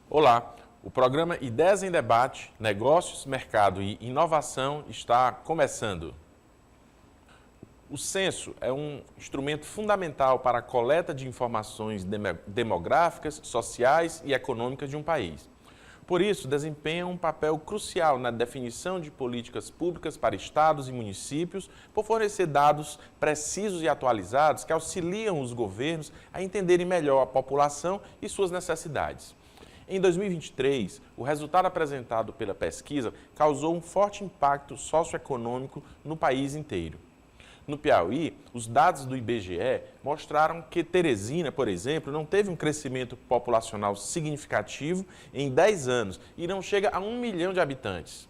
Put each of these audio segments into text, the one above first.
Olá, o programa Ideias em Debate, Negócios, Mercado e Inovação está começando. O censo é um instrumento fundamental para a coleta de informações demográficas, sociais e econômicas de um país. Por isso, desempenha um papel crucial na definição de políticas públicas para estados e municípios, por fornecer dados precisos e atualizados que auxiliam os governos a entenderem melhor a população e suas necessidades. Em 2023, o resultado apresentado pela pesquisa causou um forte impacto socioeconômico no país inteiro. No Piauí, os dados do IBGE mostraram que Teresina, por exemplo, não teve um crescimento populacional significativo em 10 anos e não chega a 1 milhão de habitantes.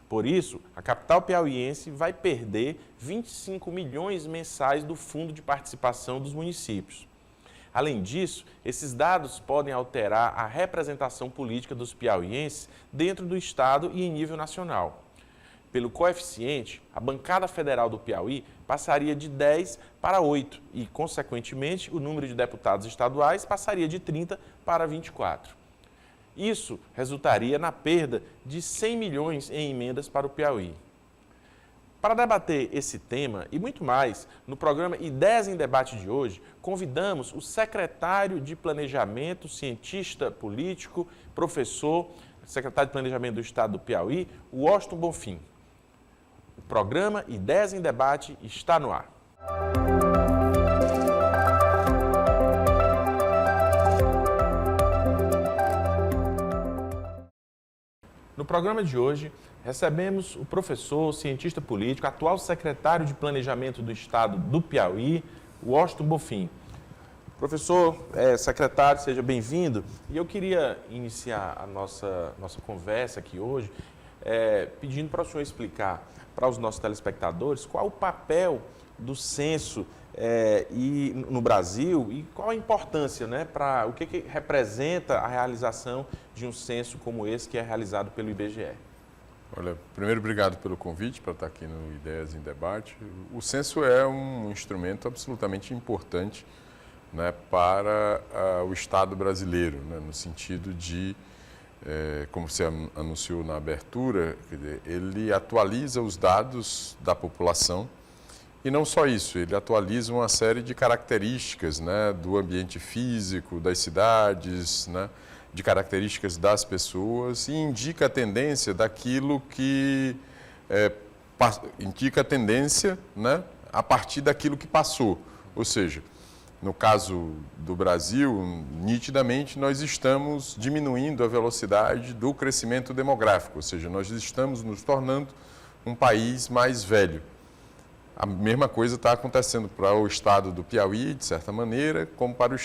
Por isso, a capital piauiense vai perder 25 milhões mensais do Fundo de Participação dos Municípios. Além disso, esses dados podem alterar a representação política dos piauienses dentro do Estado e em nível nacional. Pelo coeficiente, a bancada federal do Piauí passaria de 10 para 8 e, consequentemente, o número de deputados estaduais passaria de 30 para 24. Isso resultaria na perda de 100 milhões em emendas para o Piauí. Para debater esse tema e muito mais, no programa Ideias em Debate de hoje, convidamos o secretário de Planejamento, cientista político, professor, secretário de Planejamento do Estado do Piauí, Washington Bonfim. O programa Ideias em Debate está no ar. No programa de hoje, recebemos o professor, cientista político, atual secretário de Planejamento do Estado do Piauí, Washington Bonfim. Professor, secretário, seja bem-vindo. E eu queria iniciar a nossa conversa aqui hoje pedindo para o senhor explicar para os nossos telespectadores qual o papel do censo no Brasil e qual a importância, né, para o que representa a realização de um censo como esse que é realizado pelo IBGE. Olha, primeiro, obrigado pelo convite para estar aqui no Ideias em Debate. O censo é um instrumento absolutamente importante, né, para o Estado brasileiro, né, no sentido de, como você anunciou na abertura, quer dizer, ele atualiza os dados da população e não só isso, ele atualiza uma série de características, né, do ambiente físico, das cidades, né, de características das pessoas e indica a tendência daquilo que indica a tendência, né, a partir daquilo que passou. Ou seja, no caso do Brasil, nitidamente nós estamos diminuindo a velocidade do crescimento demográfico, ou seja, nós estamos nos tornando um país mais velho. A mesma coisa está acontecendo para o estado do Piauí, de certa maneira, como para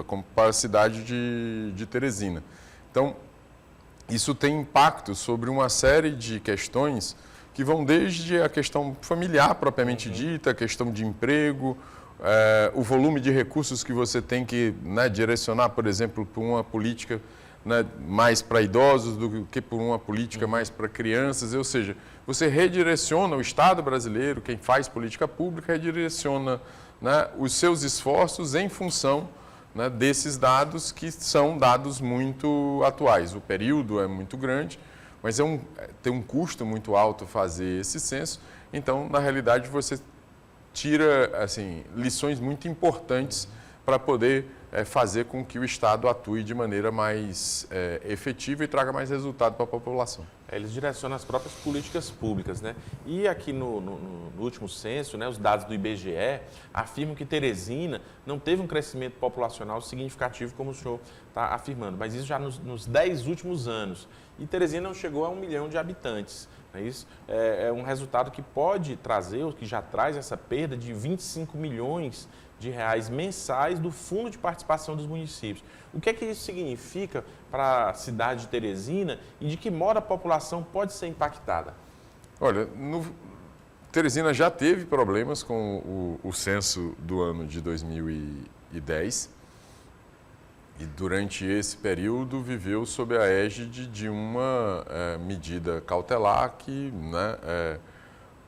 como para a cidade de Teresina. Então, isso tem impacto sobre uma série de questões que vão desde a questão familiar propriamente dita, a questão de emprego, o volume de recursos que você tem que, né, direcionar, por exemplo, para uma política, né, mais para idosos do que por uma política mais para crianças, ou seja, você redireciona o Estado brasileiro, quem faz política pública, redireciona, né, os seus esforços em função, né, desses dados que são dados muito atuais. O período é muito grande, mas tem um custo muito alto fazer esse censo, então, na realidade, você tira, assim, lições muito importantes para poder fazer com que o Estado atue de maneira mais efetiva e traga mais resultado para a população. Eles direcionam as próprias políticas públicas, né? E aqui no último censo, né, os dados do IBGE afirmam que Teresina não teve um crescimento populacional significativo, como o senhor está afirmando, mas isso já nos 10 últimos anos. E Teresina não chegou a 1 milhão de habitantes. Isso é um resultado que pode trazer, ou que já traz essa perda de 25 milhões de reais mensais do Fundo de Participação dos Municípios. O que é que isso significa para a cidade de Teresina e de que modo a população pode ser impactada? Olha, Teresina já teve problemas com o censo do ano de 2010. E durante esse período viveu sob a égide de uma medida cautelar que, né,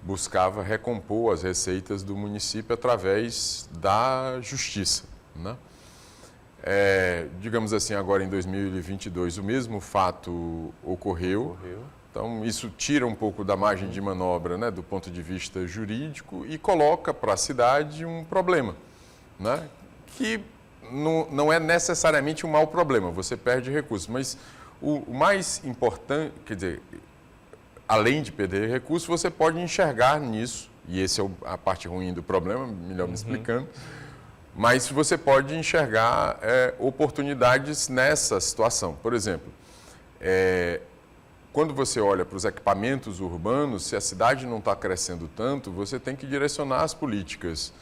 buscava recompor as receitas do município através da justiça, né? Digamos assim, agora em 2022 o mesmo fato ocorreu. Então isso tira um pouco da margem de manobra, né, do ponto de vista jurídico e coloca para a cidade um problema, né, que não é necessariamente um mau problema, você perde recursos, mas o mais importante, quer dizer, além de perder recursos, você pode enxergar nisso, e essa é a parte ruim do problema, melhor me explicando, mas você pode enxergar oportunidades nessa situação. Por exemplo, quando você olha para os equipamentos urbanos, se a cidade não está crescendo tanto, você tem que direcionar as políticas,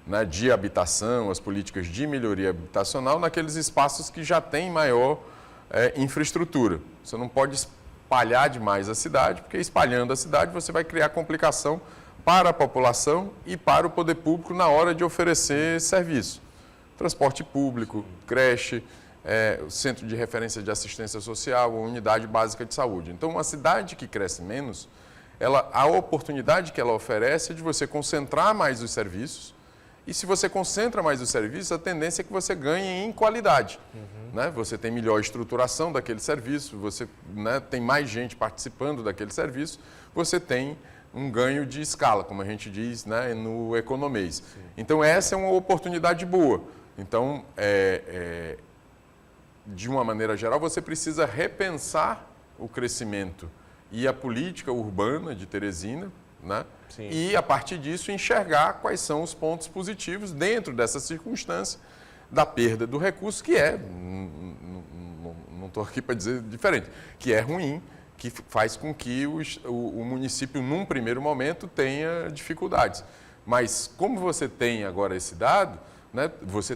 né, de habitação, as políticas de melhoria habitacional naqueles espaços que já têm maior infraestrutura. Você não pode espalhar demais a cidade, porque espalhando a cidade você vai criar complicação para a população e para o poder público na hora de oferecer serviço. Transporte público, creche, centro de referência de assistência social, unidade básica de saúde. Então, uma cidade que cresce menos, a oportunidade que ela oferece é de você concentrar mais os serviços. E se você concentra mais os serviços, a tendência é que você ganhe em qualidade. Né? Você tem melhor estruturação daquele serviço, você, né, tem mais gente participando daquele serviço, você tem um ganho de escala, como a gente diz, né, no economês. Sim. Então, essa é uma oportunidade boa. Então, de uma maneira geral, você precisa repensar o crescimento e a política urbana de Teresina, né? E, a partir disso, enxergar quais são os pontos positivos dentro dessa circunstância da perda do recurso, que não estou aqui para dizer diferente, que é ruim, que faz com que o município, num primeiro momento, tenha dificuldades. Mas, como você tem agora esse dado, né, você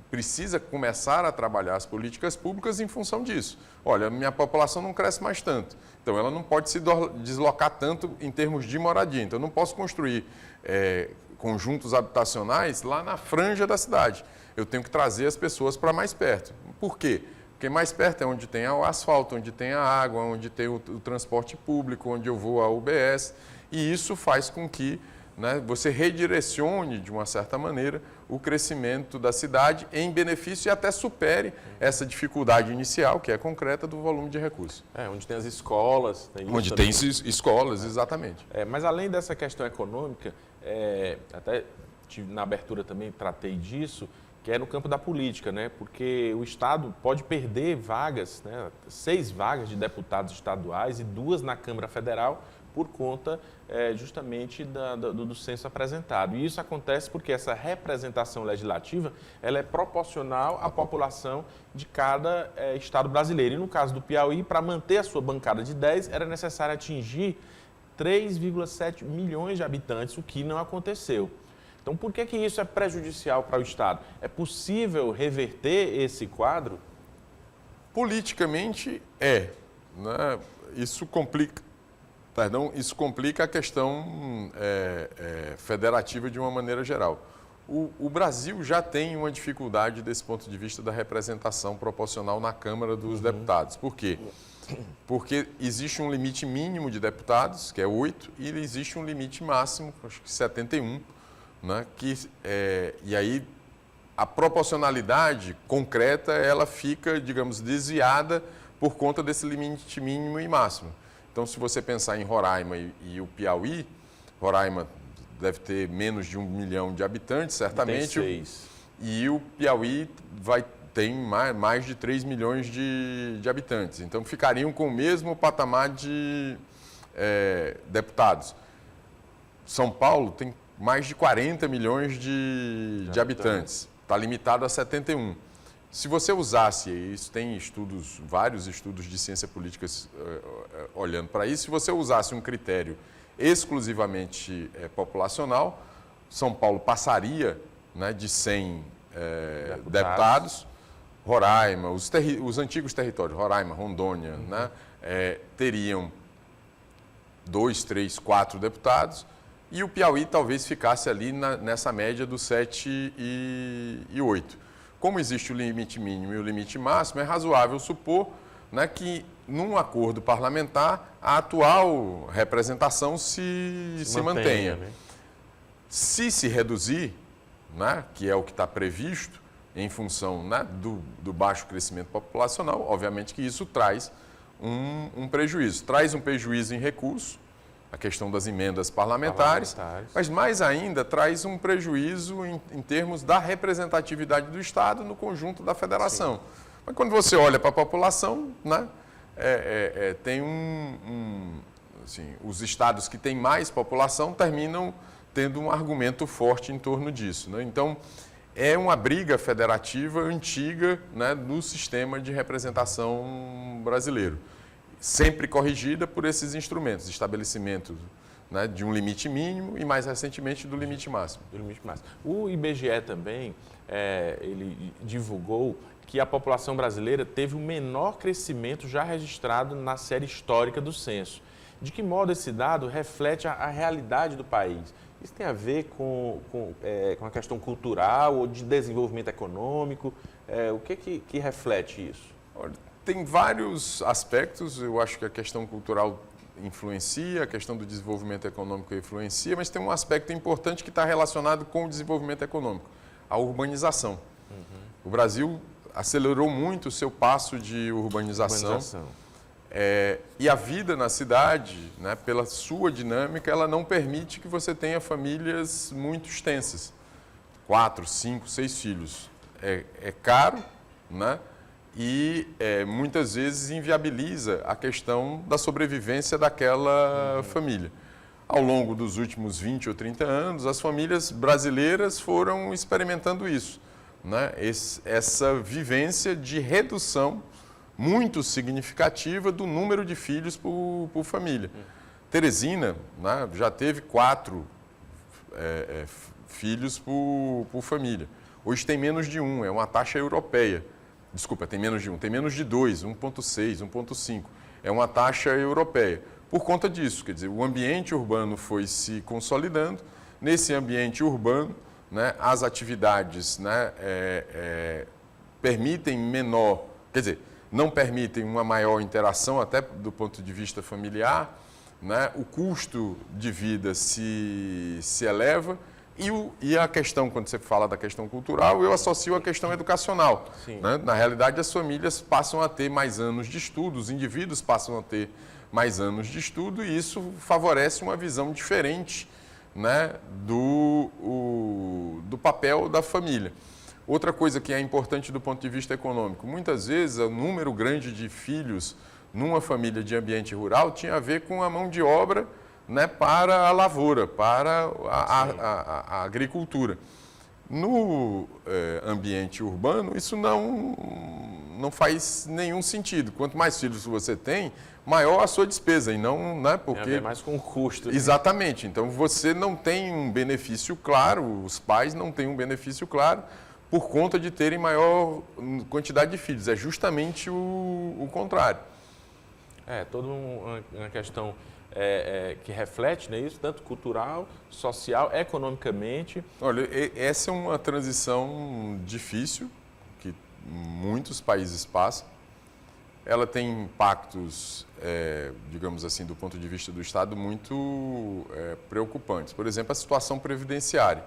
precisa começar a trabalhar as políticas públicas em função disso. Olha, minha população não cresce mais tanto, então ela não pode se deslocar tanto em termos de moradia. Então, eu não posso construir conjuntos habitacionais lá na franja da cidade. Eu tenho que trazer as pessoas para mais perto. Por quê? Porque mais perto é onde tem o asfalto, onde tem a água, onde tem o transporte público, onde eu vou a UBS. E isso faz com que, né, você redirecione, de uma certa maneira, o crescimento da cidade em benefício e até supere essa dificuldade inicial, que é concreta, do volume de recursos. Onde tem as escolas. Onde tem escolas, exatamente. Mas além dessa questão econômica, até na abertura também tratei disso, que é no campo da política, né? Porque o Estado pode perder vagas, né? 6 vagas de deputados estaduais e 2 na Câmara Federal, por conta justamente do censo apresentado. E isso acontece porque essa representação legislativa ela é proporcional à população de cada estado brasileiro. E no caso do Piauí, para manter a sua bancada de 10, era necessário atingir 3,7 milhões de habitantes, o que não aconteceu. Então, por que isso é prejudicial para o Estado? É possível reverter esse quadro? Politicamente, né? Isso complica a questão federativa de uma maneira geral. O Brasil já tem uma dificuldade desse ponto de vista da representação proporcional na Câmara dos Deputados. Por quê? Porque existe um limite mínimo de deputados, que é 8, e existe um limite máximo, acho que 71, né? E aí a proporcionalidade concreta ela fica, digamos, desviada por conta desse limite mínimo e máximo. Então, se você pensar em Roraima e o Piauí, Roraima deve ter menos de 1 milhão de habitantes, certamente. Tem 6. E o Piauí tem mais de 3 milhões de habitantes. Então, ficariam com o mesmo patamar de deputados. São Paulo tem mais de 40 milhões de habitantes. Está limitado a 71. Se você usasse, e isso tem vários estudos de ciência política olhando para isso, se você usasse um critério exclusivamente populacional, São Paulo passaria, né, de 100 deputados. Roraima, os antigos territórios, Roraima, Rondônia, né, teriam 2, 3, 4 deputados, e o Piauí talvez ficasse ali nessa média dos 7 e 8. como existe o limite mínimo e o limite máximo, é razoável supor, né, que num acordo parlamentar a atual representação se mantenha. Né? Se reduzir, né, que é o que está previsto em função, né, do baixo crescimento populacional, obviamente que isso traz um prejuízo. Traz um prejuízo em recursos, a questão das emendas parlamentares, mas mais ainda traz um prejuízo em termos da representatividade do Estado no conjunto da federação. Sim. Mas quando você olha para a população, né, tem assim, os estados que têm mais população terminam tendo um argumento forte em torno disso. Né? Então, é uma briga federativa antiga, né, no sistema de representação brasileiro, sempre corrigida por esses instrumentos, estabelecimento, né, de um limite mínimo e, mais recentemente, do limite máximo. O IBGE também, ele divulgou que a população brasileira teve o menor crescimento já registrado na série histórica do censo. De que modo esse dado reflete a realidade do país? Isso tem a ver com a questão cultural ou de desenvolvimento econômico? O que reflete isso? Olha, tem vários aspectos. Eu acho que a questão cultural influencia, a questão do desenvolvimento econômico influencia, mas tem um aspecto importante que está relacionado com o desenvolvimento econômico, a urbanização. Uhum. O Brasil acelerou muito o seu passo de urbanização. E a vida na cidade, né, pela sua dinâmica, ela não permite que você tenha famílias muito extensas. 4, 5, 6 filhos. É caro, né? E muitas vezes inviabiliza a questão da sobrevivência daquela família. Ao longo dos últimos 20 ou 30 anos, as famílias brasileiras foram experimentando isso, né? Essa vivência de redução muito significativa do número de filhos por família. Teresina, né, já teve 4 filhos por família. Hoje tem menos de 1, é uma taxa europeia. Desculpa, tem menos de 1, tem menos de 2, 1,6, 1,5. É uma taxa europeia. Por conta disso, quer dizer, o ambiente urbano foi se consolidando. Nesse ambiente urbano, né, as atividades, né, permitem menor, quer dizer, não permitem uma maior interação, até do ponto de vista familiar, né, o custo de vida se eleva. E a questão, quando você fala da questão cultural, eu associo a questão educacional. Né? Na realidade, as famílias passam a ter mais anos de estudo, os indivíduos passam a ter mais anos de estudo, e isso favorece uma visão diferente, né, do papel da família. Outra coisa que é importante do ponto de vista econômico, muitas vezes o número grande de filhos numa família de ambiente rural tinha a ver com a mão de obra, né, para a lavoura, para a agricultura. No ambiente urbano, isso não faz nenhum sentido. Quanto mais filhos você tem, maior a sua despesa, e não, né, porque... Tem a ver mais com o custo. Exatamente. Então, você não tem um benefício claro, os pais não têm um benefício claro por conta de terem maior quantidade de filhos. É justamente o contrário. Toda uma questão... que reflete, né, isso, tanto cultural, social, economicamente. Olha, essa é uma transição difícil, que muitos países passam. Ela tem impactos, digamos assim, do ponto de vista do Estado, muito preocupantes. Por exemplo, a situação previdenciária.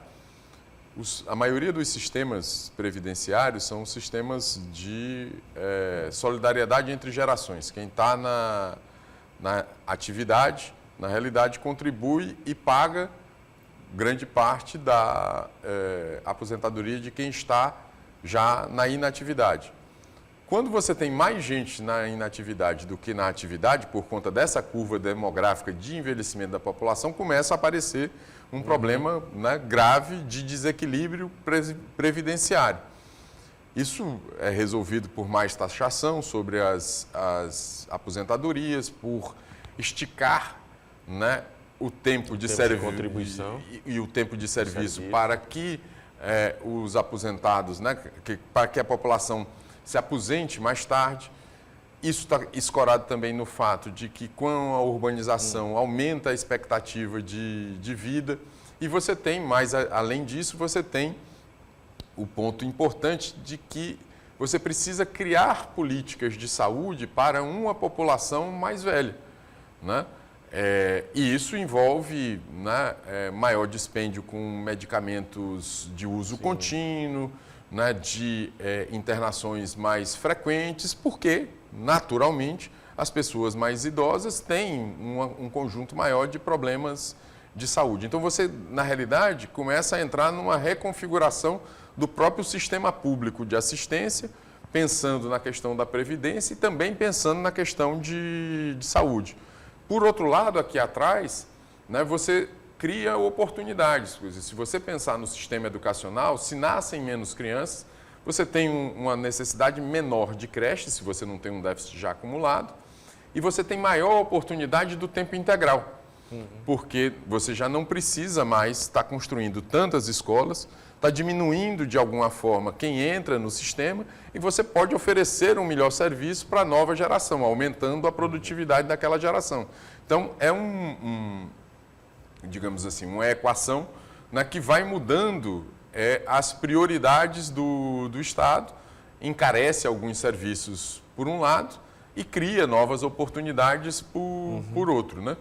A maioria dos sistemas previdenciários são sistemas de solidariedade entre gerações. Quem está na atividade, na realidade, contribui e paga grande parte da aposentadoria de quem está já na inatividade. Quando você tem mais gente na inatividade do que na atividade, por conta dessa curva demográfica de envelhecimento da população, começa a aparecer um problema, né, grave de desequilíbrio previdenciário. Isso é resolvido por mais taxação sobre as aposentadorias, por esticar, né, o tempo de serviço e o tempo de serviço para que os aposentados, né, para que a população se aposente mais tarde. Isso está escorado também no fato de que, com a urbanização, aumenta a expectativa de vida. E você tem, além disso, você tem o ponto importante de que você precisa criar políticas de saúde para uma população mais velha, né? E isso envolve, né, maior dispêndio com medicamentos de uso contínuo, né, de internações mais frequentes, porque, naturalmente, as pessoas mais idosas têm um conjunto maior de problemas de saúde. Então, você, na realidade, começa a entrar numa reconfiguração do próprio sistema público de assistência, pensando na questão da previdência e também pensando na questão de saúde. Por outro lado, aqui atrás, né, você cria oportunidades. Se você pensar no sistema educacional, se nascem menos crianças, você tem uma necessidade menor de creche, se você não tem um déficit já acumulado, e você tem maior oportunidade do tempo integral, porque você já não precisa mais estar construindo tantas escolas, está diminuindo de alguma forma quem entra no sistema e você pode oferecer um melhor serviço para a nova geração, aumentando a produtividade daquela geração. Então, digamos assim, uma equação, né, que vai mudando as prioridades do Estado, encarece alguns serviços por um lado e cria novas oportunidades por outro, né?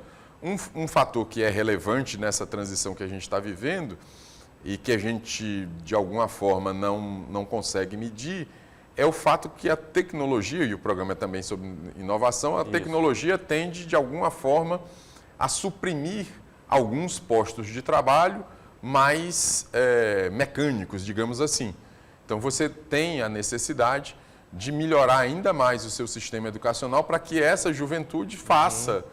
Um fator que é relevante nessa transição que a gente está vivendo e que a gente, de alguma forma, não consegue medir, é o fato que a tecnologia, e o programa é também sobre inovação, a tecnologia tende, de alguma forma, a suprimir alguns postos de trabalho mais mecânicos, digamos assim. Então, você tem a necessidade de melhorar ainda mais o seu sistema educacional para que essa juventude faça,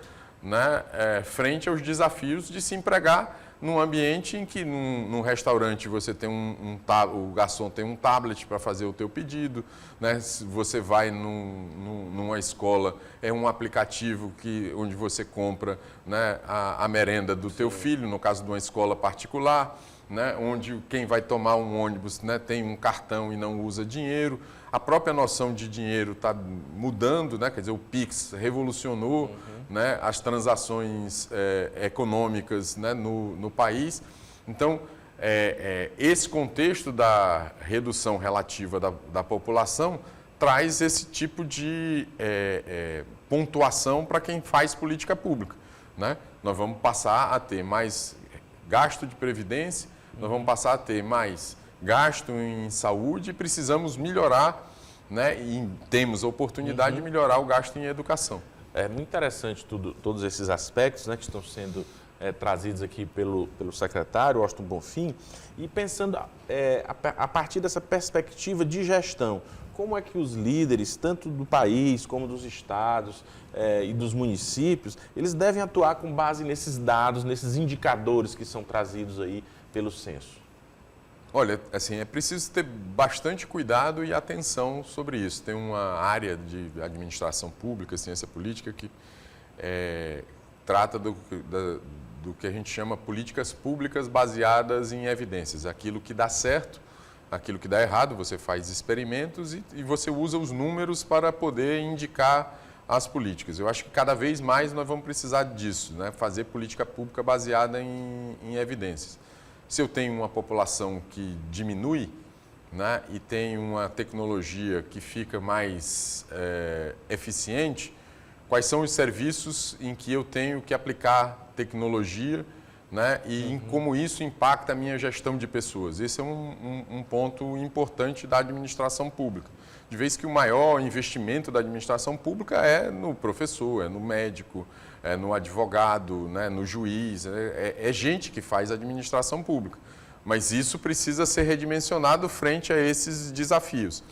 né, frente aos desafios de se empregar num ambiente em que num restaurante você tem o garçom tem um tablet para fazer o teu pedido, né? Se você vai numa escola, é um aplicativo onde você compra, né, a merenda do teu filho, no caso de uma escola particular, né, onde quem vai tomar um ônibus, né, tem um cartão e não usa dinheiro. A própria noção de dinheiro está mudando, né? Quer dizer, o Pix revolucionou, né, as transações econômicas, né, no país. Então, esse contexto da redução relativa da população traz esse tipo de pontuação para quem faz política pública, né? Nós vamos passar a ter mais gasto de previdência, nós vamos passar a ter mais gasto em saúde e precisamos melhorar, né, e temos a oportunidade de melhorar o gasto em educação. É muito interessante todos esses aspectos, né, que estão sendo trazidos aqui pelo secretário Washington Bonfim, e pensando a partir dessa perspectiva de gestão, como é que os líderes, tanto do país como dos estados e dos municípios, eles devem atuar com base nesses dados, nesses indicadores que são trazidos aí pelo censo? Olha, assim, é preciso ter bastante cuidado e atenção sobre isso. Tem uma área de administração pública, ciência política, que trata do que a gente chama políticas públicas baseadas em evidências. Aquilo que dá certo, aquilo que dá errado, você faz experimentos e você usa os números para poder indicar as políticas. Eu acho que cada vez mais nós vamos precisar disso, né? Fazer política pública baseada em evidências. Se eu tenho uma população que diminui, né, e tem uma tecnologia que fica mais eficiente, quais são os serviços em que eu tenho que aplicar tecnologia, né, e em como isso impacta a minha gestão de pessoas. Esse é um ponto importante da administração pública. De vez que o maior investimento da administração pública é no professor, é no médico, é no advogado, né, no juiz, é gente que faz administração pública. Mas isso precisa ser redimensionado frente a esses desafios.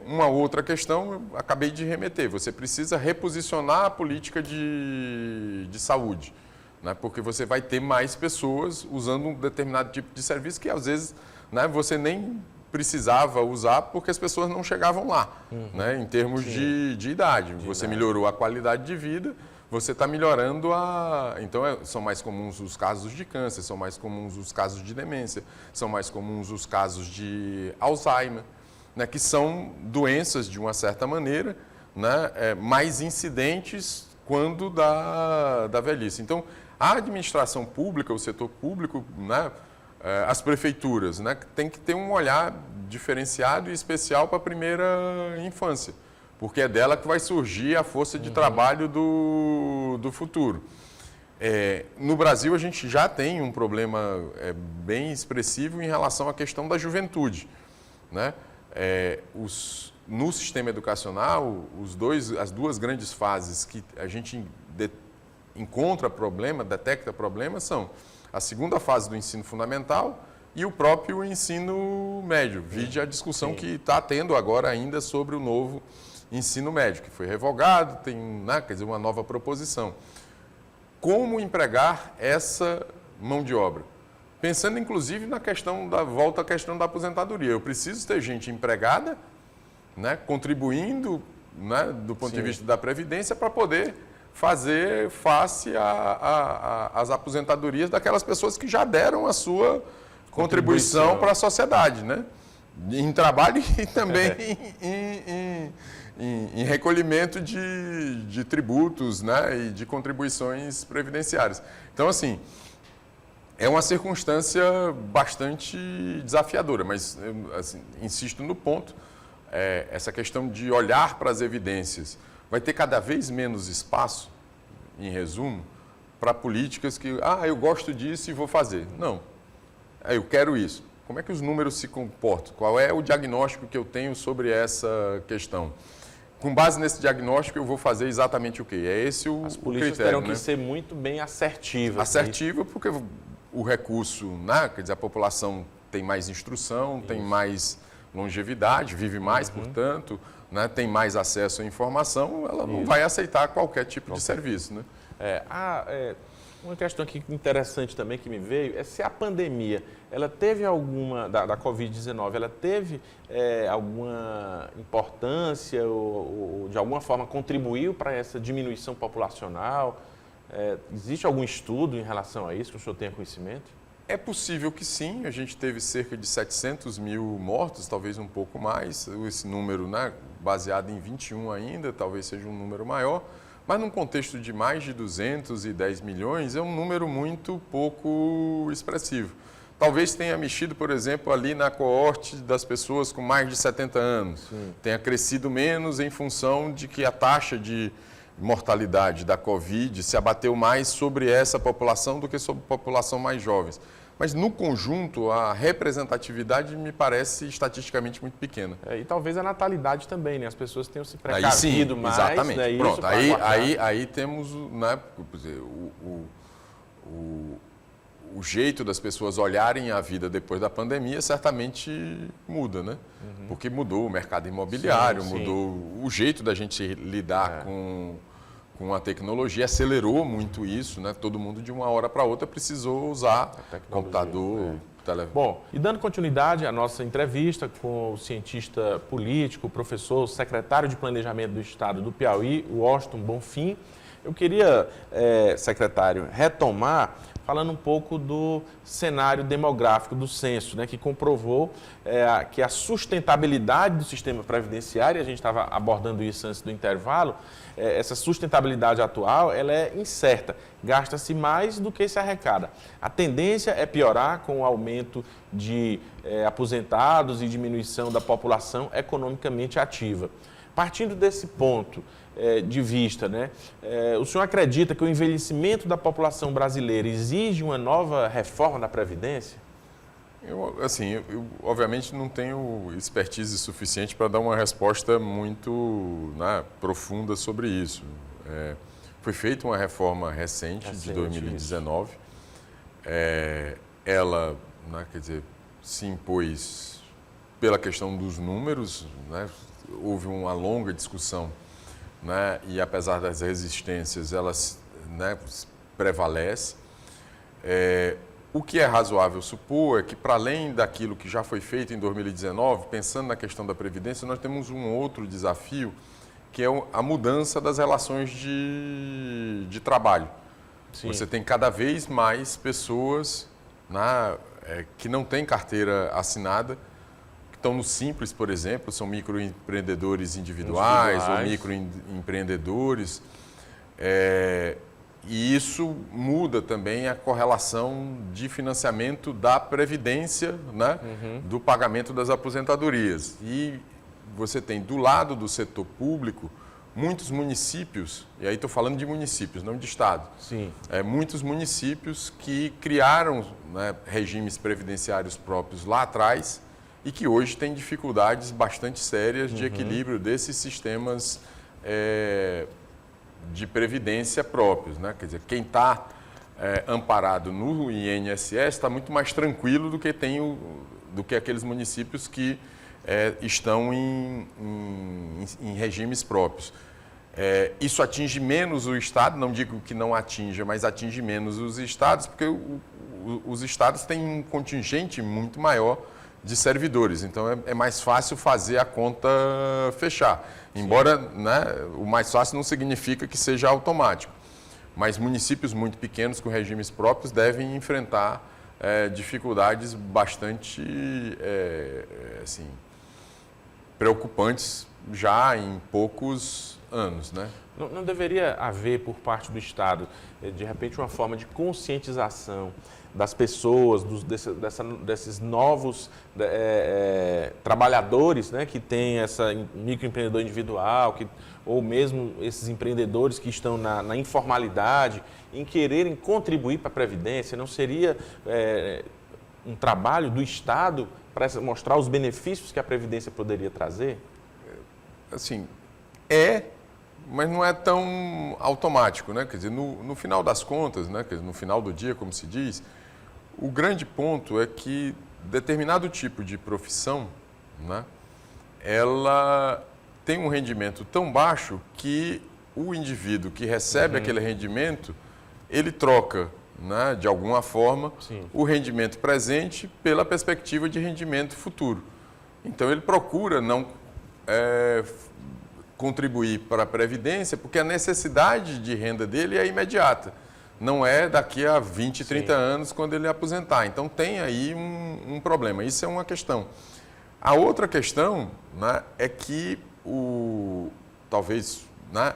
Uma outra questão, eu acabei de remeter, você precisa reposicionar a política de saúde, né, porque você vai ter mais pessoas usando um determinado tipo de serviço que às vezes, né, você nem precisava usar porque as pessoas não chegavam lá, né, em termos de idade. Você melhorou a qualidade de vida, você está melhorando Então, são mais comuns os casos de câncer, são mais comuns os casos de demência, são mais comuns os casos de Alzheimer, né, que são doenças, de uma certa maneira, né, mais incidentes quando da velhice. Então, a administração pública, o setor público, né, as prefeituras, né? Tem que ter um olhar diferenciado e especial para a primeira infância, porque é dela que vai surgir a força de trabalho do futuro. No Brasil, a gente já tem um problema bem expressivo em relação à questão da juventude, né? No sistema educacional, as duas grandes fases que a gente encontra problema, detecta problemas, são a segunda fase do ensino fundamental e o próprio ensino médio. Vide a discussão que está tendo agora ainda sobre o novo ensino médio, que foi revogado, tem, né, quer dizer, uma nova proposição. Como empregar essa mão de obra? Pensando, inclusive, volta à questão da aposentadoria. Eu preciso ter gente empregada, né, contribuindo, né, do ponto de vista da Previdência, para poder fazer face às aposentadorias daquelas pessoas que já deram a sua contribuição para a sociedade, né? Em trabalho e também em recolhimento de tributos, né, e de contribuições previdenciárias. Então, assim, é uma circunstância bastante desafiadora, mas assim, insisto no ponto, essa questão de olhar para as evidências. Vai ter cada vez menos espaço, em resumo, para políticas que, eu gosto disso e vou fazer. Não, eu quero isso. Como é que os números se comportam? Qual é o diagnóstico que eu tenho sobre essa questão? Com base nesse diagnóstico, eu vou fazer exatamente o quê? É esse o critério. As políticas terão que ser muito bem assertivas. Assertiva, porque o recurso, né? Quer dizer, a população tem mais instrução, tem mais longevidade, vive mais, portanto, né? Tem mais acesso à informação, ela não vai aceitar qualquer tipo de serviço, né? Uma questão aqui interessante também que me veio é se a pandemia, ela teve alguma, da Covid-19, ela teve alguma importância ou de alguma forma contribuiu para essa diminuição populacional? Existe algum estudo em relação a isso que o senhor tenha conhecimento? É possível que sim, a gente teve cerca de 700 mil mortos, talvez um pouco mais, esse número, né, baseado em 21 ainda, talvez seja um número maior, mas num contexto de mais de 210 milhões é um número muito pouco expressivo. Talvez tenha mexido, por exemplo, ali na coorte das pessoas com mais de 70 anos, tenha crescido menos em função de que a taxa de mortalidade da Covid se abateu mais sobre essa população do que sobre a população mais jovens. Mas, no conjunto, a representatividade me parece estatisticamente muito pequena. E talvez a natalidade tambem, né? As pessoas tenham se precavido mais. Exatamente. Né? Pronto, aí temos, né, o jeito das pessoas olharem a vida depois da pandemia certamente muda, né? Porque mudou o mercado imobiliário, mudou o jeito da gente lidar com a tecnologia, acelerou muito isso, né? Todo mundo de uma hora para outra precisou usar computador, telefone. Bom, e dando continuidade à nossa entrevista com o cientista político, professor, secretário de Planejamento do Estado do Piauí, Washington Bonfim, eu queria, secretário, retomar falando um pouco do cenário demográfico do censo, né, que comprovou que a sustentabilidade do sistema previdenciário, a gente estava abordando isso antes do intervalo, essa sustentabilidade atual ela é incerta, gasta-se mais do que se arrecada. A tendência é piorar com o aumento de aposentados e diminuição da população economicamente ativa. Partindo desse ponto de vista, né, o senhor acredita que o envelhecimento da população brasileira exige uma nova reforma da Previdência? Eu obviamente não tenho expertise suficiente para dar uma resposta muito, né, profunda sobre isso. Foi feita uma reforma recente de 2019. Ela, né, quer dizer, se impôs pela questão dos números, né, houve uma longa discussão, né, e apesar das resistências, ela, né, prevalece. O que é razoável supor é que, para além daquilo que já foi feito em 2019, pensando na questão da Previdência, nós temos um outro desafio, que é a mudança das relações de trabalho. Sim. Você tem cada vez mais pessoas que não têm carteira assinada, que estão no Simples, por exemplo, são microempreendedores individuais ou microempreendedores. E isso muda também a correlação de financiamento da Previdência, né, do pagamento das aposentadorias. E você tem do lado do setor público muitos municípios, e aí estou falando de municípios, não de Estado. Sim. Muitos municípios que criaram, né, regimes previdenciários próprios lá atrás e que hoje têm dificuldades bastante sérias de equilíbrio desses sistemas de previdência próprios, né? Quer dizer, quem está amparado no INSS está muito mais tranquilo do que aqueles municípios que estão em regimes próprios. Isso atinge menos o Estado, não digo que não atinja, mas atinge menos os Estados, porque os Estados têm um contingente muito maior de servidores, então é mais fácil fazer a conta fechar. Embora, né, o mais fácil não significa que seja automático, mas municípios muito pequenos com regimes próprios devem enfrentar dificuldades bastante assim, preocupantes já em poucos anos, né? Não deveria haver por parte do Estado, de repente, uma forma de conscientização das pessoas, desses novos trabalhadores, né, que têm essa microempreendedor individual, ou mesmo esses empreendedores que estão na informalidade, em quererem contribuir para a Previdência? Não seria um trabalho do Estado para mostrar os benefícios que a Previdência poderia trazer? Assim, mas não é tão automático, né? Quer dizer, no final das contas, né? Quer dizer, no final do dia, como se diz, o grande ponto é que determinado tipo de profissão, né, ela tem um rendimento tão baixo que o indivíduo que recebe aquele rendimento, ele troca, né, de alguma forma, Sim, o rendimento presente pela perspectiva de rendimento futuro. Então, ele procura não contribuir para a Previdência porque a necessidade de renda dele é imediata. Não é daqui a 20, 30 anos quando ele aposentar. Então, tem aí um problema. Isso é uma questão. A outra questão, né, é que talvez, né,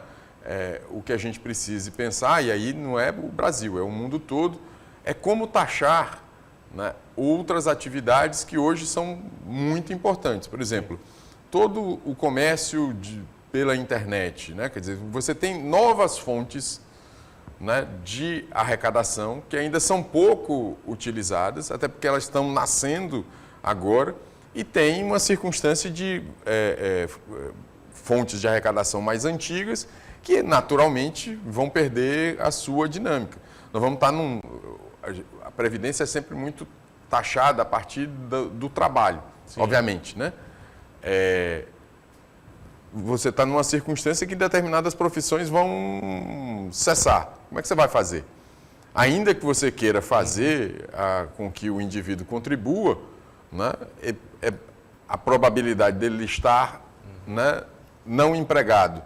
o que a gente precise pensar, e aí não é o Brasil, é o mundo todo, é como taxar, né, outras atividades que hoje são muito importantes. Por exemplo, todo o comércio pela internet, né, quer dizer, você tem novas fontes, né, de arrecadação que ainda são pouco utilizadas, até porque elas estão nascendo agora, e tem uma circunstância de fontes de arrecadação mais antigas que naturalmente vão perder a sua dinâmica. Nós vamos estar a Previdência é sempre muito taxada a partir do trabalho, Sim. obviamente, né? Você está numa circunstância que determinadas profissões vão cessar. Como é que você vai fazer? Ainda que você queira fazer com que o indivíduo contribua, né, a probabilidade dele estar, né, não empregado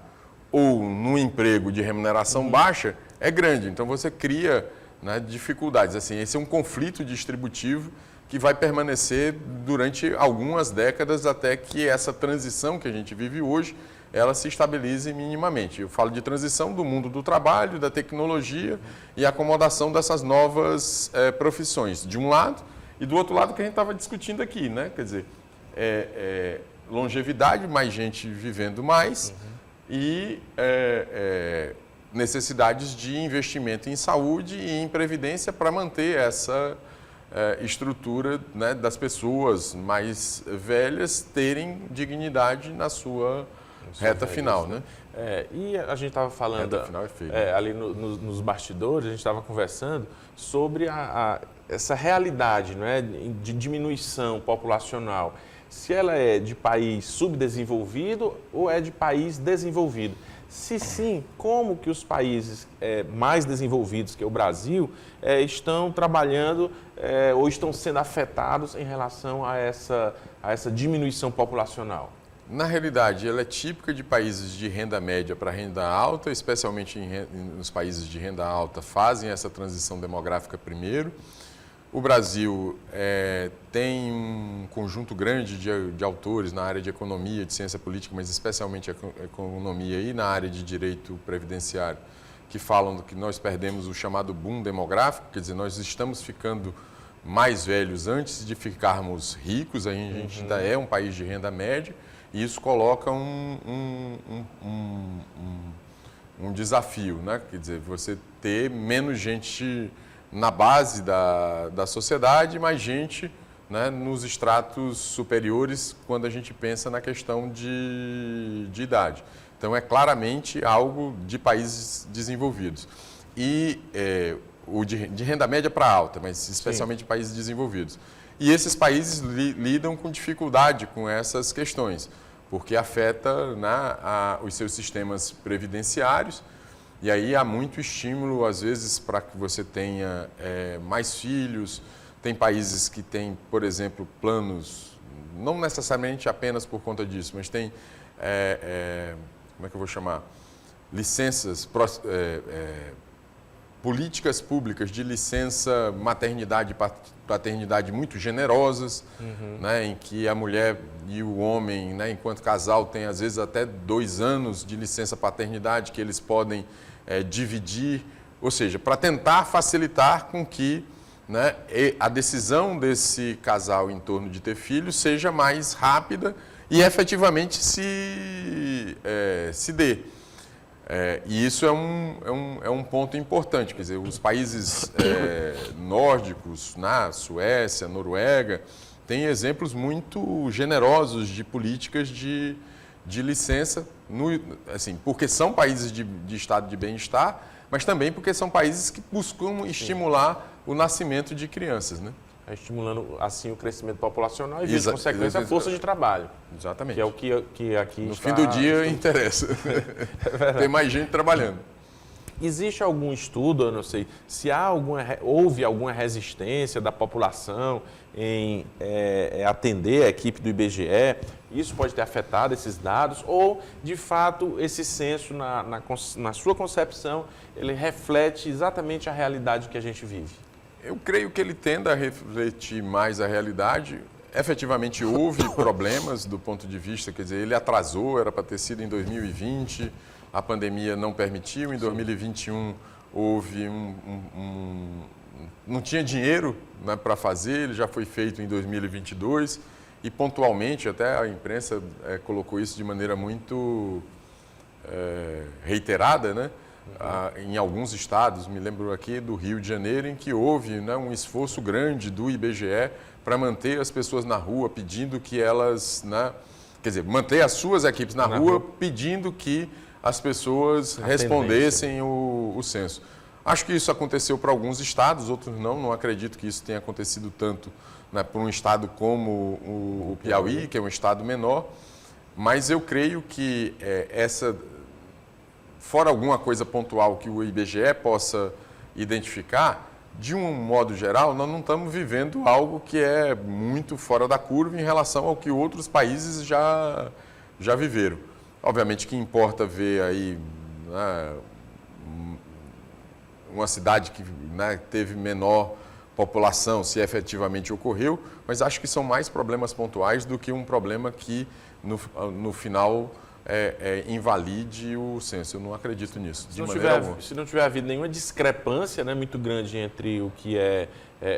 ou num emprego de remuneração baixa é grande. Então, você cria, né, dificuldades. Assim, esse é um conflito distributivo que vai permanecer durante algumas décadas até que essa transição que a gente vive hoje, ela se estabilize minimamente. Eu falo de transição do mundo do trabalho, da tecnologia e acomodação dessas novas profissões, de um lado, e do outro lado que a gente estava discutindo aqui, né? Quer dizer, longevidade, mais gente vivendo mais e necessidades de investimento em saúde e em previdência para manter essa estrutura, né, das pessoas mais velhas terem dignidade na sua reta final, né? E a gente estava falando, reta final é feio, ali nos bastidores, a gente estava conversando sobre essa realidade, né, de diminuição populacional. Se ela é de país subdesenvolvido ou é de país desenvolvido. Se sim, como que os países mais desenvolvidos, que é o Brasil, estão trabalhando ou estão sendo afetados em relação a essa diminuição populacional? Na realidade, ela é típica de países de renda média para renda alta, especialmente nos países de renda alta fazem essa transição demográfica primeiro. O Brasil tem um conjunto grande de autores na área de economia, de ciência política, mas especialmente economia e na área de direito previdenciário, que falam que nós perdemos o chamado boom demográfico, quer dizer, nós estamos ficando mais velhos antes de ficarmos ricos, a gente ainda é um país de renda média, e isso coloca um desafio, né? Quer dizer, você ter menos gente na base da sociedade, mais gente, né, nos estratos superiores quando a gente pensa na questão de idade. Então, é claramente algo de países desenvolvidos. E o de renda média para alta, mas especialmente países desenvolvidos. E esses países lidam com dificuldade com essas questões, porque afeta, né, os seus sistemas previdenciários, e aí há muito estímulo, às vezes, para que você tenha mais filhos. Tem países que têm, por exemplo, planos, não necessariamente apenas por conta disso, mas tem, como é que eu vou chamar? Licenças, políticas públicas de licença maternidade e paternidade muito generosas, né, em que a mulher e o homem, né, enquanto casal, tem às vezes até 2 anos de licença paternidade que eles podem dividir, ou seja, para tentar facilitar com que, né, a decisão desse casal em torno de ter filhos seja mais rápida e efetivamente se dê. E isso é um ponto importante, quer dizer, os países nórdicos, na Suécia, Noruega, têm exemplos muito generosos de políticas de licença, assim, porque são países de estado de bem-estar, mas também porque são países que buscam estimular o nascimento de crianças, né? Estimulando, assim, o crescimento populacional e, via consequência, a força de trabalho. Exatamente. Que é o que aqui no fim do dia interessa. Tem mais gente trabalhando. Existe algum estudo, eu não sei, se houve alguma resistência da população em atender a equipe do IBGE, isso pode ter afetado esses dados, ou, de fato, esse censo, na sua concepção, ele reflete exatamente a realidade que a gente vive? Eu creio que ele tende a refletir mais a realidade. Efetivamente, houve problemas do ponto de vista, quer dizer, ele atrasou, era para ter sido em 2020, a pandemia não permitiu, em 2021 houve não tinha dinheiro, né, para fazer, ele já foi feito em 2022 e pontualmente, até a imprensa colocou isso de maneira muito reiterada, né? Em alguns estados, me lembro aqui do Rio de Janeiro, em que houve, né, um esforço grande do IBGE para manter as pessoas na rua, pedindo que elas, né, quer dizer, manter as suas equipes na rua, pedindo que as pessoas respondessem o censo. Acho que isso aconteceu para alguns estados, outros não acredito que isso tenha acontecido tanto, né, para um estado como o Piauí, que é um estado menor, mas eu creio que fora alguma coisa pontual que o IBGE possa identificar, de um modo geral, nós não estamos vivendo algo que é muito fora da curva em relação ao que outros países já viveram. Obviamente que importa ver aí, né, uma cidade que, né, teve menor população, se efetivamente ocorreu, mas acho que são mais problemas pontuais do que um problema que, no final, invalide o censo. Eu não acredito nisso. Se não tiver havido nenhuma discrepância, né, muito grande entre o que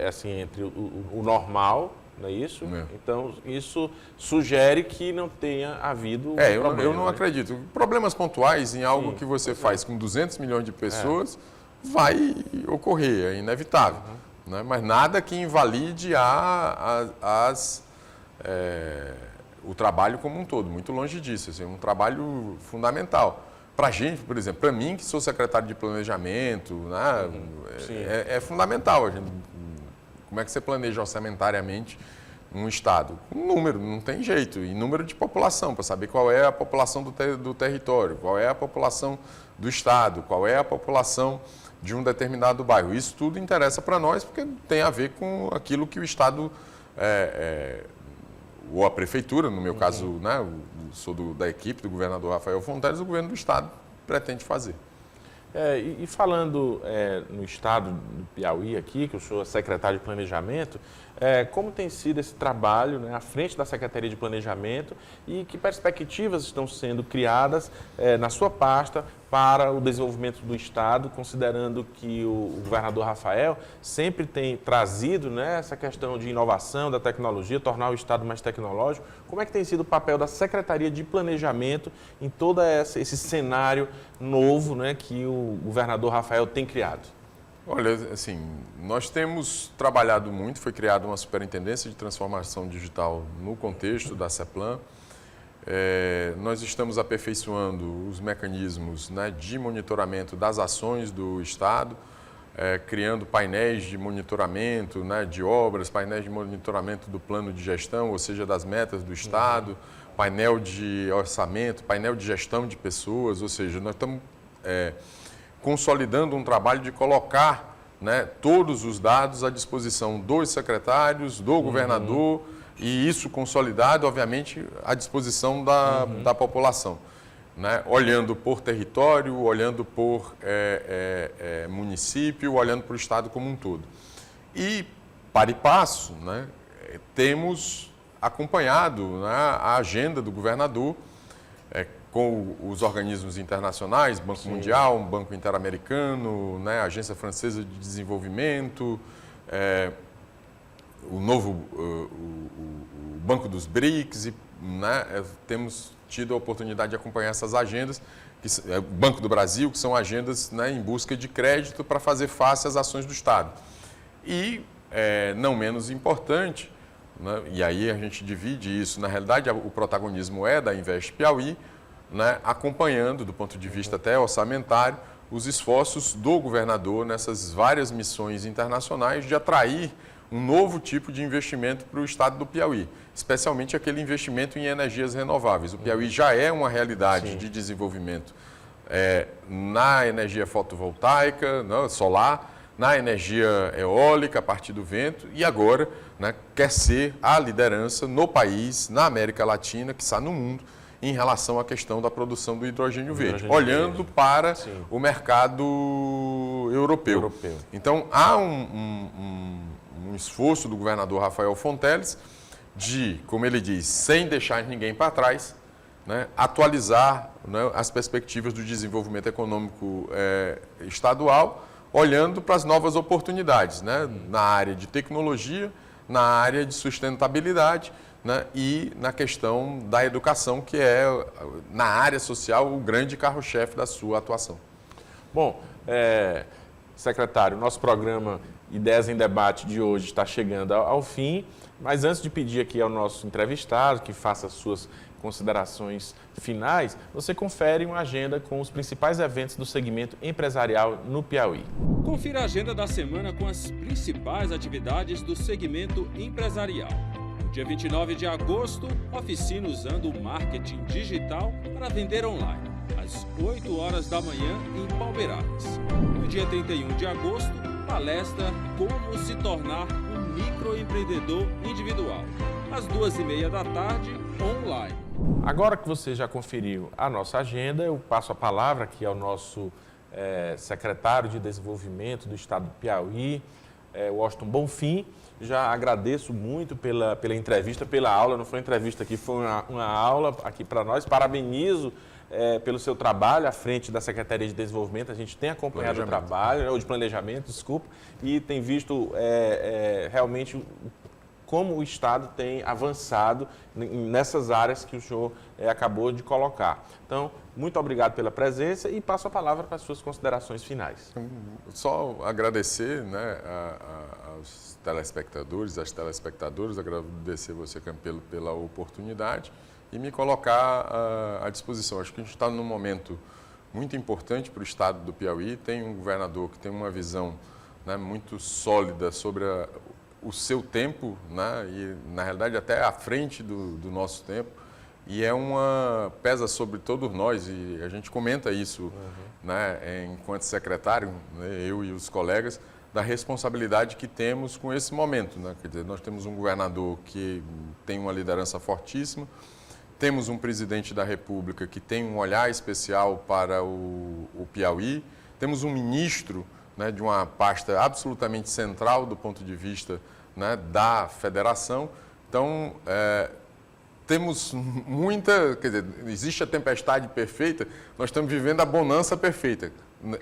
assim, entre o normal, não é isso? Então, isso sugere que não tenha havido problema. Eu não acredito. Problemas pontuais em algo que você faz com 200 milhões de pessoas vai ocorrer, é inevitável. Né? Mas nada que invalide o trabalho como um todo, muito longe disso, assim, um trabalho fundamental. Para a gente, por exemplo, para mim, que sou secretário de planejamento, né, é fundamental. Como é que você planeja orçamentariamente um estado? Um número, não tem jeito, e número de população, para saber qual é a população do território, qual é a população do estado, qual é a população de um determinado bairro. Isso tudo interessa para nós, porque tem a ver com aquilo que o estado ou a prefeitura, no meu caso, né, eu sou da equipe do governador Rafael Fonteles, o governo do estado pretende fazer. E falando no estado do Piauí aqui, que eu sou secretário de Planejamento, como tem sido esse trabalho, né, à frente da Secretaria de Planejamento e que perspectivas estão sendo criadas na sua pasta para o desenvolvimento do Estado, considerando que o governador Rafael sempre tem trazido, né, essa questão de inovação, da tecnologia, tornar o Estado mais tecnológico. Como é que tem sido o papel da Secretaria de Planejamento em todo esse cenário novo, né, que o governador Rafael tem criado? Olha, assim, nós temos trabalhado muito, foi criada uma superintendência de transformação digital no contexto da CEPLAN. Nós estamos aperfeiçoando os mecanismos, né, de monitoramento das ações do Estado, criando painéis de monitoramento, né, de obras, painéis de monitoramento do plano de gestão, ou seja, das metas do Estado, painel de orçamento, painel de gestão de pessoas, ou seja, nós estamos consolidando um trabalho de colocar, né, todos os dados à disposição dos secretários, do governador, e isso consolidado, obviamente, à disposição da população, né? Olhando por território, olhando por município, olhando para o Estado como um todo. E, para e passo, né, temos acompanhado, né, a agenda do governador com os organismos internacionais, Banco Mundial, Banco Interamericano, né, Agência Francesa de Desenvolvimento, o novo o Banco dos BRICS, e, né, temos tido a oportunidade de acompanhar essas agendas, o Banco do Brasil, que são agendas, né, em busca de crédito para fazer face às ações do Estado. E, não menos importante, né, e aí a gente divide isso, na realidade o protagonismo é da Invest Piauí, né, acompanhando, do ponto de vista até orçamentário, os esforços do governador nessas várias missões internacionais de atrair um novo tipo de investimento para o estado do Piauí, especialmente aquele investimento em energias renováveis. O Piauí já é uma realidade de desenvolvimento na energia fotovoltaica, solar, na energia eólica a partir do vento, e agora, né, quer ser a liderança no país, na América Latina, que está no mundo, em relação à questão da produção do hidrogênio verde, olhando para o mercado europeu. Então, há um esforço do governador Rafael Fonteles de, como ele diz, sem deixar ninguém para trás, né, atualizar, né, as perspectivas do desenvolvimento econômico estadual, olhando para as novas oportunidades, né, na área de tecnologia, na área de sustentabilidade, né, e na questão da educação, que é, na área social, o grande carro-chefe da sua atuação. Bom, secretário, nosso programa Ideias em Debate de hoje está chegando ao fim, mas antes de pedir aqui ao nosso entrevistado que faça as suas considerações finais, você confere uma agenda com os principais eventos do segmento empresarial no Piauí. Confira a agenda da semana com as principais atividades do segmento empresarial. Dia 29 de agosto, oficina usando o marketing digital para vender online, às 8 horas da manhã em Palmeiradas. No dia 31 de agosto, palestra Como se tornar um microempreendedor individual, às 2h30 da tarde, online. Agora que você já conferiu a nossa agenda, eu passo a palavra aqui ao nosso secretário de Desenvolvimento do Estado do Piauí, Washington Bonfim. Já agradeço muito pela entrevista, pela aula. Não foi uma entrevista aqui, foi uma aula aqui para nós. Parabenizo pelo seu trabalho à frente da Secretaria de Desenvolvimento. A gente tem acompanhado o trabalho, ou de planejamento, desculpa, e tem visto realmente como o Estado tem avançado nessas áreas que o senhor acabou de colocar. Então, muito obrigado pela presença e passo a palavra para as suas considerações finais. Só agradecer, né, aos telespectadores, às telespectadoras, agradecer você, Campelo, pela oportunidade e me colocar à disposição. Acho que a gente está num momento muito importante para o Estado do Piauí. Tem um governador que tem uma visão, né, muito sólida sobre o seu tempo, né, e na realidade até à frente do nosso tempo, e pesa sobre todos nós, e a gente comenta isso, né, enquanto secretário, né, eu e os colegas, da responsabilidade que temos com esse momento, né? Quer dizer, nós temos um governador que tem uma liderança fortíssima, temos um presidente da República que tem um olhar especial para o Piauí, temos um ministro, né, de uma pasta absolutamente central do ponto de vista, né, da federação. Então, temos muita, quer dizer, existe a tempestade perfeita, nós estamos vivendo a bonança perfeita.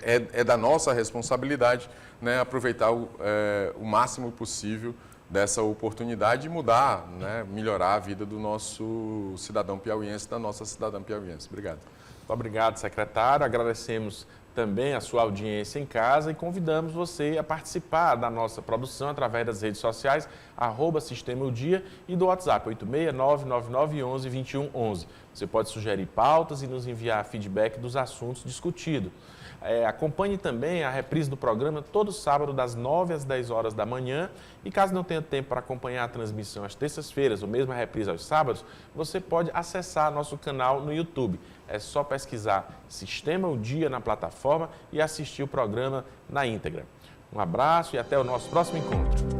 É da nossa responsabilidade, né, aproveitar o máximo possível dessa oportunidade e mudar, né, melhorar a vida do nosso cidadão piauiense, da nossa cidadã piauiense. Obrigado. Muito obrigado, secretário. Agradecemos também a sua audiência em casa e convidamos você a participar da nossa produção através das redes sociais, @Sistema O Dia e do WhatsApp 86999112111. Você pode sugerir pautas e nos enviar feedback dos assuntos discutidos. Acompanhe também a reprise do programa todo sábado das 9 às 10 horas da manhã e caso não tenha tempo para acompanhar a transmissão às terças-feiras ou mesmo a reprise aos sábados, você pode acessar nosso canal no YouTube. É só pesquisar Sistema O Dia na plataforma e assistir o programa na íntegra. Um abraço e até o nosso próximo encontro.